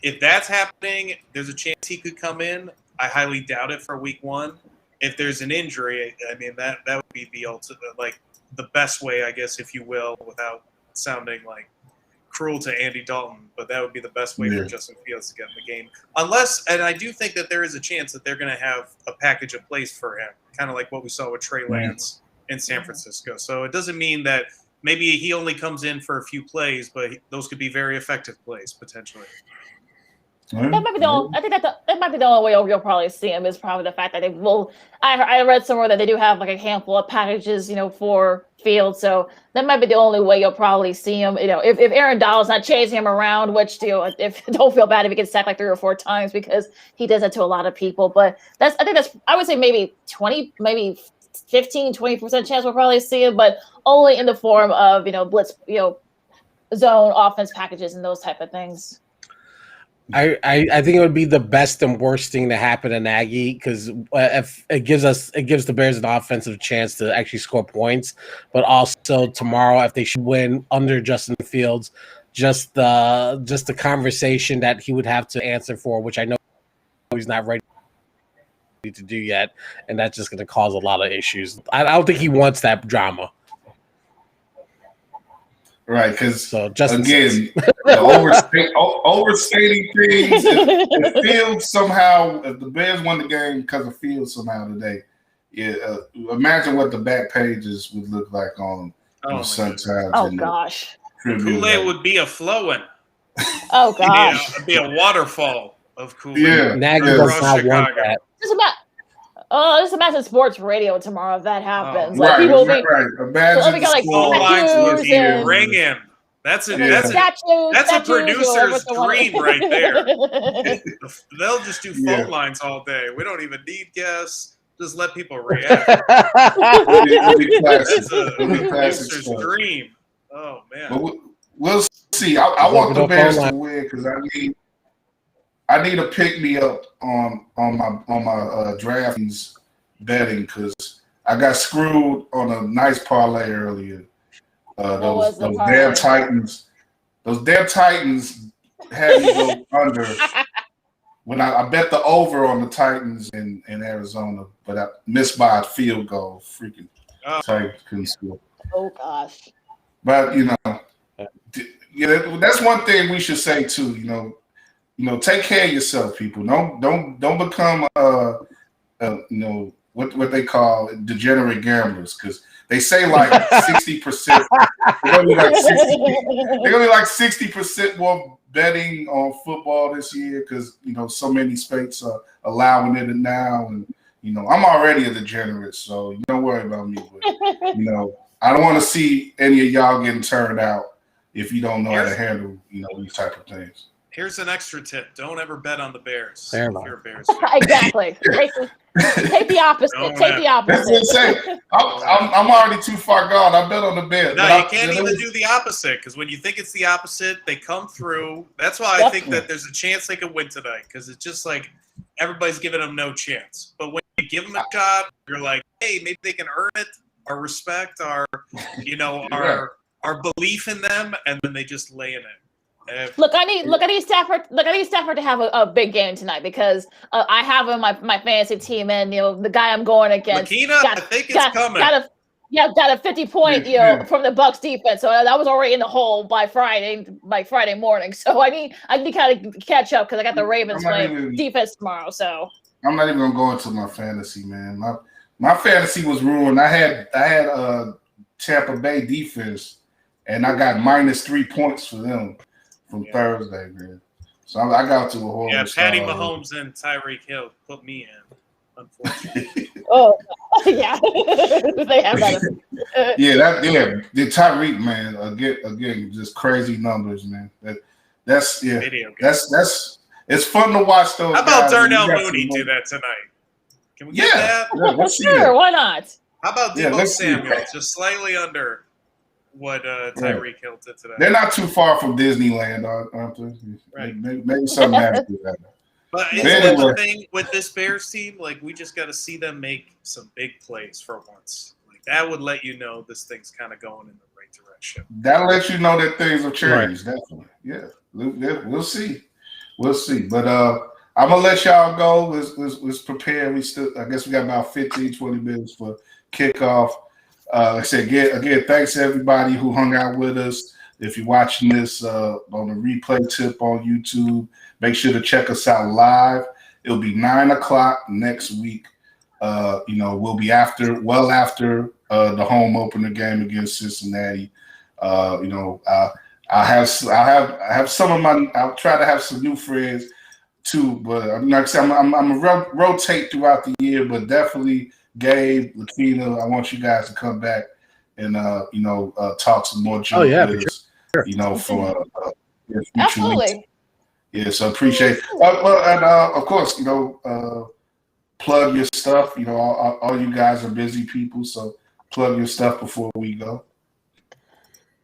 if that's happening, there's a chance he could come in. I highly doubt it for week 1. If there's an injury, I mean that would be the ultimate, like the best way, I guess, if you will, without sounding like cruel to Andy Dalton, but that would be the best way for Justin Fields to get in the game. Unless, and I do think that there is a chance that they're going to have a package of plays for him, kind of like what we saw with Trey Lance in San Francisco. So it doesn't mean that maybe he only comes in for a few plays, but those could be very effective plays potentially. That might be the only, I think that might be the only way you'll probably see him is probably the fact that they will. I read somewhere that they do have like a handful of packages, for Fields, so that might be the only way you'll probably see him. If Aaron Donald's not chasing him around, which if don't feel bad if he gets sacked like 3 or 4 times because he does that to a lot of people. But I would say maybe 20, maybe 15, 20% chance we'll probably see him, but only in the form of blitz, zone offense packages and those type of things. I think it would be the best and worst thing to happen to Nagy because if it gives the Bears an offensive chance to actually score points, but also tomorrow if they should win under Justin Fields, just the conversation that he would have to answer for, which I know he's not ready to do yet, and that's just going to cause a lot of issues. I don't think he wants that drama. Right, because Justin again, overstating things. If Fields somehow, if the Bears won the game because of Fields somehow today, imagine what the back pages would look like on Sun Times. Oh gosh, Kool-Aid would be a flowing. Oh gosh, It'd be a waterfall of Kool-Aid. Yeah, Nagy does not want that. Just imagine sports radio tomorrow if that happens. Right, people right. Imagine phone lines would be ringing. That's a producer's dream right there. They'll just do phone lines all day. We don't even need guests. Just let people react. That's a producer's dream. Oh man. But we'll see. I want the Bears to win because I need a pick me up on my DraftKings betting because I got screwed on a nice parlay earlier. Those damn Titans had me go under when I bet the over on the Titans in Arizona, but I missed by a field goal. Freaking Titans couldn't score. Oh gosh. But that's one thing we should say too. Take care of yourself, people. Don't become what they call degenerate gamblers because they say like 60%. They're gonna be like 60% more betting on football this year because so many states are allowing it now, and I'm already a degenerate, so don't worry about me. But I don't want to see any of y'all getting turned out if you don't know how to handle these type of things. Here's an extra tip: don't ever bet on the Bears. Fair if enough. you're a Bears fan. Exactly. Take the opposite. Take the opposite. That's insane. I'm already too far gone. I bet on the Bears. No, you can't even do the opposite because when you think it's the opposite, they come through. That's why I think that there's a chance they could win tonight because it's just like everybody's giving them no chance. But when you give them a shot, you're like, hey, maybe they can earn it, our respect, our belief in them, and then they just lay in it. Look, I need Stafford to have a big game tonight because I have him my fantasy team, and the guy I'm going against. Lakeena, I think it's coming. Got a 50-point from the Bucs defense, so that was already in the hole by Friday morning. So I need to kind of catch up because I got the Ravens playing defense tomorrow. So I'm not even gonna go into my fantasy, man. My fantasy was ruined. I had Tampa Bay defense, and I got -3 points for them. From Thursday, man. So I got to a horrible Patty Mahomes and Tyreek Hill put me in, unfortunately. Oh, yeah. They have that. The Tyreek, man, again, just crazy numbers, man. That's It's fun to watch those. How about guys. Darnell Mooney do that tonight? Can we get that? Yeah, let's see Sure, that. why not? How about Yeah, Debo let's see Samuel, that. just slightly under what Tyreek Hill did today? They're not too far from Disneyland, aren't they? Right. Maybe something happens to that. But But isn't anyway. that the thing with this Bears team? Like, we just got to see them make some big plays for once. Like, that would let you know this thing's kind of going in the right direction. That lets you know that things have changed, definitely. Yeah, we'll see. We'll see. But I'm going to let y'all go. Let's prepare. I guess we got about 15, 20 minutes for kickoff. Like I said, again, thanks to everybody who hung out with us. If you're watching this on the replay tip on YouTube, make sure to check us out live. It'll be 9:00 next week. We'll be after the home opener game against Cincinnati. I'll have some of my. I'll try to have some new friends too, but like I said, I'm gonna rotate throughout the year, but definitely Gabe, Lakeena, I want you guys to come back and talk some more junk with us. Sure. For future Absolutely. weeks. Yeah, so appreciate it. And of course, plug your stuff. All you guys are busy people, so plug your stuff before we go.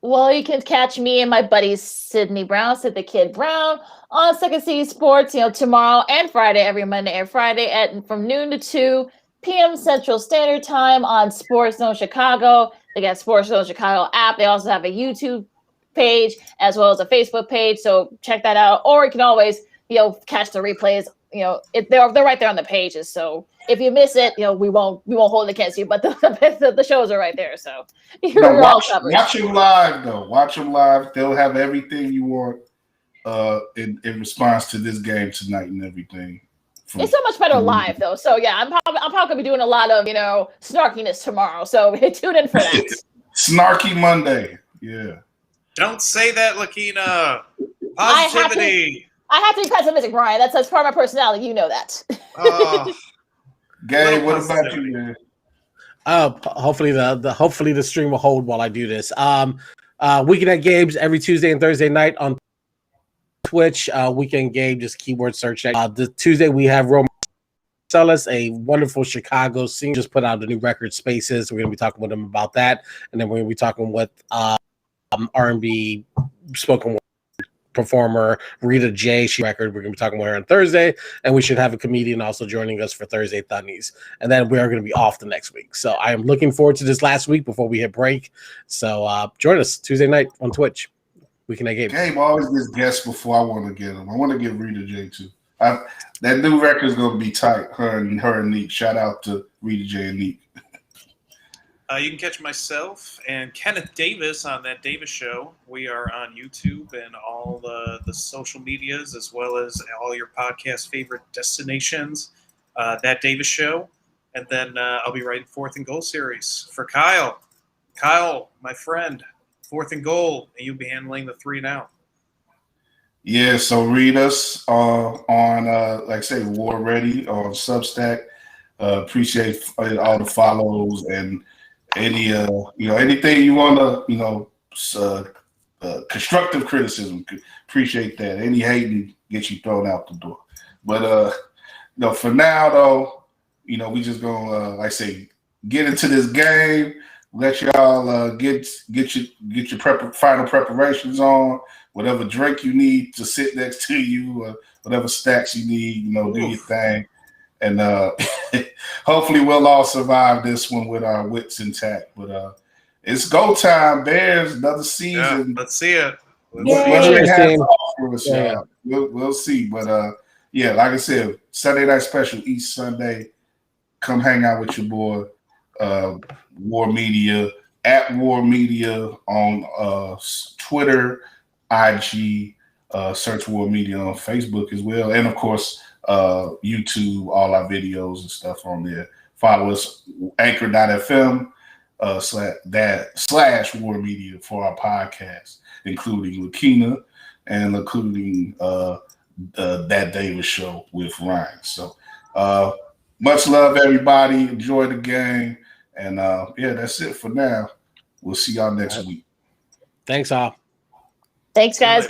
Well, you can catch me and my buddy Sydney Brown, Sid the Kid Brown, on Second City Sports, tomorrow and Friday, every Monday and Friday from noon to 2 p.m. Central Standard Time on Sports Zone Chicago. They got Sports Zone Chicago app. They also have a YouTube page as well as a Facebook page, so check that out. Or you can always catch the replays. They're right there on the pages. So if you miss it, we won't hold it against you. But the shows are right there, so you're all covered. Watch them live though. Watch them live. They'll have everything you want in response to this game tonight and everything. It's so much better live though. So yeah, I'm probably gonna be doing a lot of snarkiness tomorrow. So tune in for that. Snarky Monday. Yeah. Don't say that, Lakeena. Positivity. I have to be pessimistic, Brian. That's part of my personality. You know that. Gabe, what about you, man? Hopefully the stream will hold while I do this. WeekendGabe every Tuesday and Thursday night on Twitch. WeekendGabe, just keyword search that. The Tuesday we have Roman Marcellus, a wonderful Chicago singer, just put out a new record, Spaces. We're gonna be talking with him about that, and then we're gonna be talking with R&B spoken word performer Rita J. She record. We're gonna be talking with her on Thursday, and we should have a comedian also joining us for Thursday Thunnies, and then we are going to be off the next week. So I am looking forward to this last week before we hit break. So join us Tuesday night on Twitch. WeekendGabe. Gabe always gets guests before I want to get him. I want to get Rita J too. That new record is going to be tight. Her and Neek. Shout out to Rita J and Neek. You can catch myself and Kenneth Davis on That Davis Show. We are on YouTube and all the social medias, as well as all your podcast favorite destinations. That Davis Show. And then I'll be writing 4th and Goal series for Kyle. Kyle, my friend, 4th and Goal, and you'll be handling the 3 and Out. Yeah, so read us on like I say, WARR Ready on Substack. Appreciate all the follows and any anything you want to constructive criticism. Appreciate that. Any hating gets you thrown out the door. But for now though, we just gonna like I say, get into this game. Let y'all get your final preparations on. Whatever drink you need to sit next to you, whatever snacks you need, do your thing. And hopefully we'll all survive this one with our wits intact. But it's go time, Bears, another season. Yeah, let's see it. We'll see. But like I said, Sunday night special each Sunday. Come hang out with your boy, WARR Media, at WARR Media on Twitter, IG, search WARR Media on Facebook as well. And of course, YouTube, all our videos and stuff on there. Follow us, anchor.fm / WARR Media for our podcast, including Lakeena and including That Davis Show with Ryan. So much love, everybody. Enjoy the game. And that's it for now. We'll see y'all next week. Thanks, all. Thanks, guys.